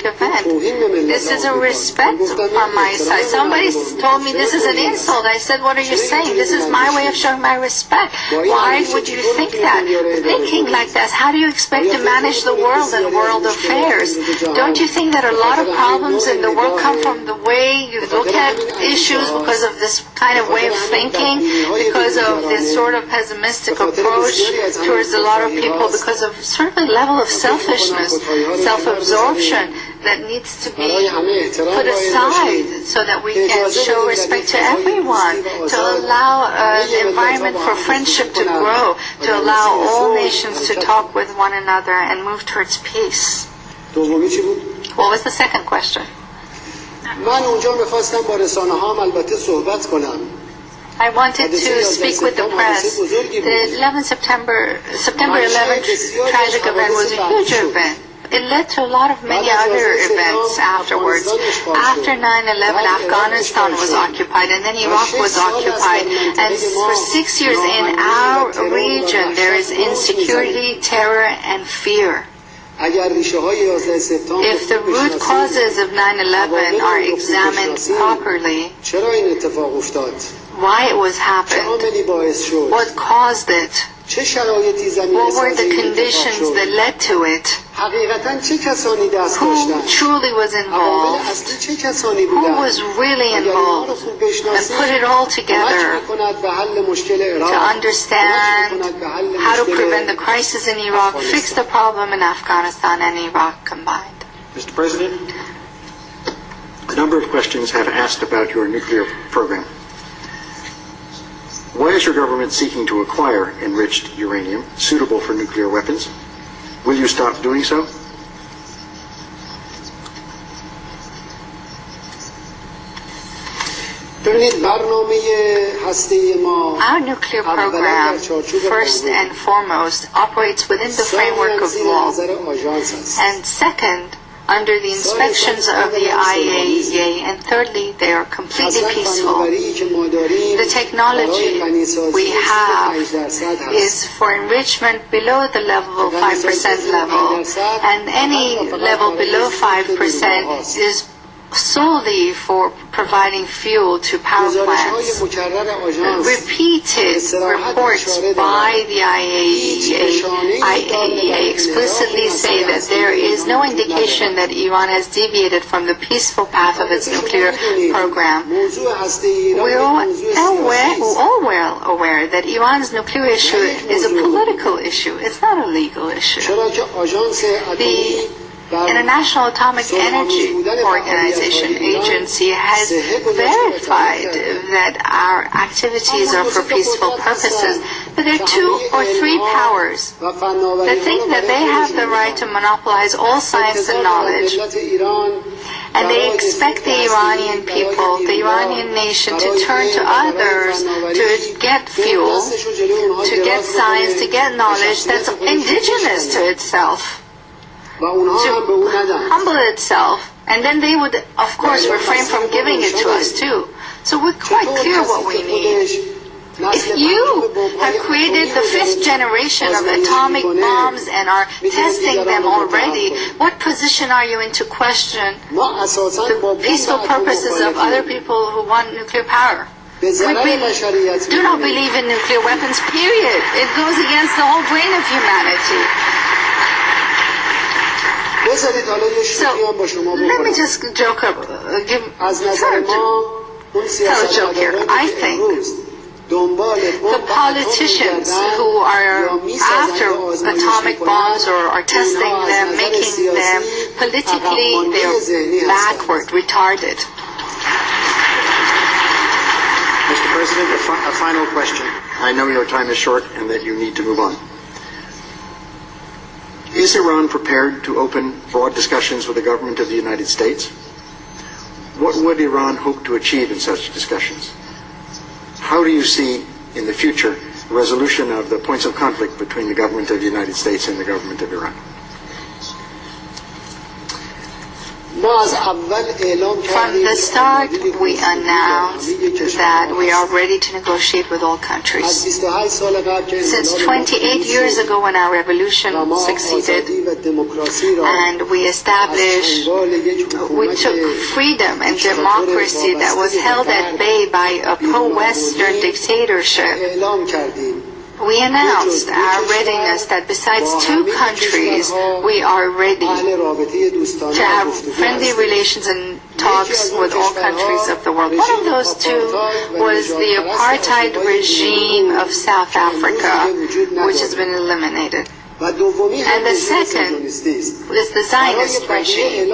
event. This is a respect from my side. Somebody told me this is an insult. I said, what are you saying? This is my way of showing my respect. Why would you think that? Thinking like that, how do you expect to manage the world and world affairs? Don't you think that a lot of problems in the world come from the way you look at issues because of this kind of way of thinking, because of this sort of pessimistic approach towards a lot of people, because of a certain level of selfishness, self-absorption that needs to be put aside so that we can show respect to everyone, to allow an environment for friendship to grow, to allow all nations to talk with one another and move towards peace. What was the second question? I wanted to speak with the press. The September 11th tragic event was a huge event. It led to many other events afterwards. After 9/11, Afghanistan was occupied, and then Iraq was occupied. And for 6 years in our region, there is insecurity, terror, and fear. If the root causes of 9/11 are examined properly, why it was happened, what caused it, what were the conditions that led to it, who truly was involved, who was really involved, and put it all together to understand how to prevent the crisis in Iraq, fix the problem in Afghanistan and Iraq combined. Mr. President, a number of questions have asked about your nuclear program. Why is your government seeking to acquire enriched uranium suitable for nuclear weapons? Will you stop doing so? Our nuclear program, first and foremost, operates within the framework of law. And second, under the inspections of the IAEA, and thirdly, they are completely peaceful. The technology we have is for enrichment below the level 5% level, and any level below 5% is solely for providing fuel to power plants. Repeated reports by the IAEA explicitly say that there is no indication that Iran has deviated from the peaceful path of its nuclear program. We're all well aware that Iran's nuclear issue is a political issue. It's not a legal issue. The International Atomic Energy Organization agency has verified that our activities are for peaceful purposes, but there are 2 or 3 powers that think that they have the right to monopolize all science and knowledge, and they expect the Iranian people, the Iranian nation, to turn to others to get fuel, to get science, to get knowledge that's indigenous to itself, to humble itself, and then they would, of course, refrain from giving it to us too. So we're quite clear what we need. If you have created the 5th generation of atomic bombs and are testing them already, what position are you in to question the peaceful purposes of other people who want nuclear power? We do not believe in nuclear weapons, period. It goes against the whole grain of humanity. So, let me just joke up, tell a joke here. I think the politicians who are after atomic bombs or are testing them, making them, politically, they're backward, retarded. Mr. President, a final question. I know your time is short and that you need to move on. Is Iran prepared to open broad discussions with the government of the United States? What would Iran hope to achieve in such discussions? How do you see in the future the resolution of the points of conflict between the government of the United States and the government of Iran? From the start, we announced that we are ready to negotiate with all countries. Since 28 years ago, when our revolution succeeded and we took freedom and democracy that was held at bay by a pro-Western dictatorship, we announced our readiness that besides two countries, we are ready to have friendly relations and talks with all countries of the world. One of those two was the apartheid regime of South Africa, which has been eliminated. And the second is the Zionist regime.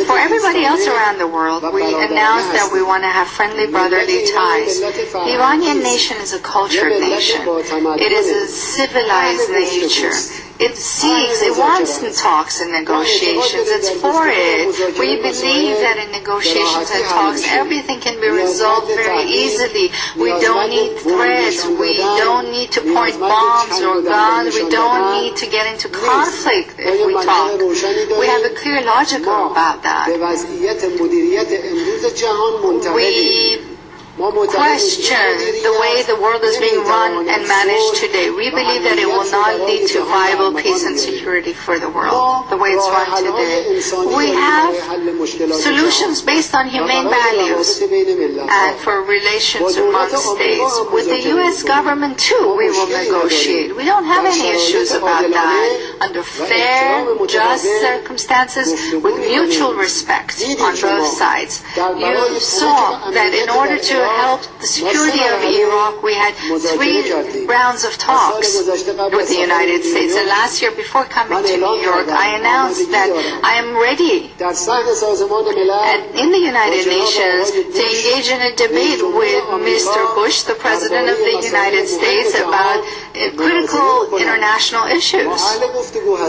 For everybody else around the world, we announced that we want to have friendly brotherly ties. The Iranian nation is a cultured nation. It is a civilized nature. It seeks, it wants talks and negotiations. It's for it. We believe that in negotiations and talks, everything can be resolved very easily. We don't need threats. We don't need to point bombs or guns. We don't need to get into conflict if we talk. We have a clear logic about that. We question the way the world is being run and managed today. We believe that it will not lead to viable peace and security for the world, the way it's run today. We have solutions based on humane values and for relations among states. With the U.S. government, too, we will negotiate. We don't have any issues about that. Under fair, just circumstances, with mutual respect on both sides. You saw that in order to help the security of Iraq, we had 3 rounds of talks with the United States. And last year, before coming to New York, I announced that I am ready in the United Nations to engage in a debate with Mr. Bush, the President of the United States, about critical international issues.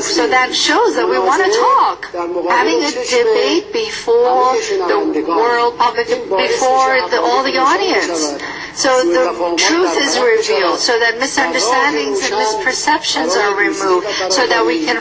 So that shows that we want to talk. Having a debate before the world public, before all the audience. So the truth is revealed, so that misunderstandings and misperceptions are removed, so that we can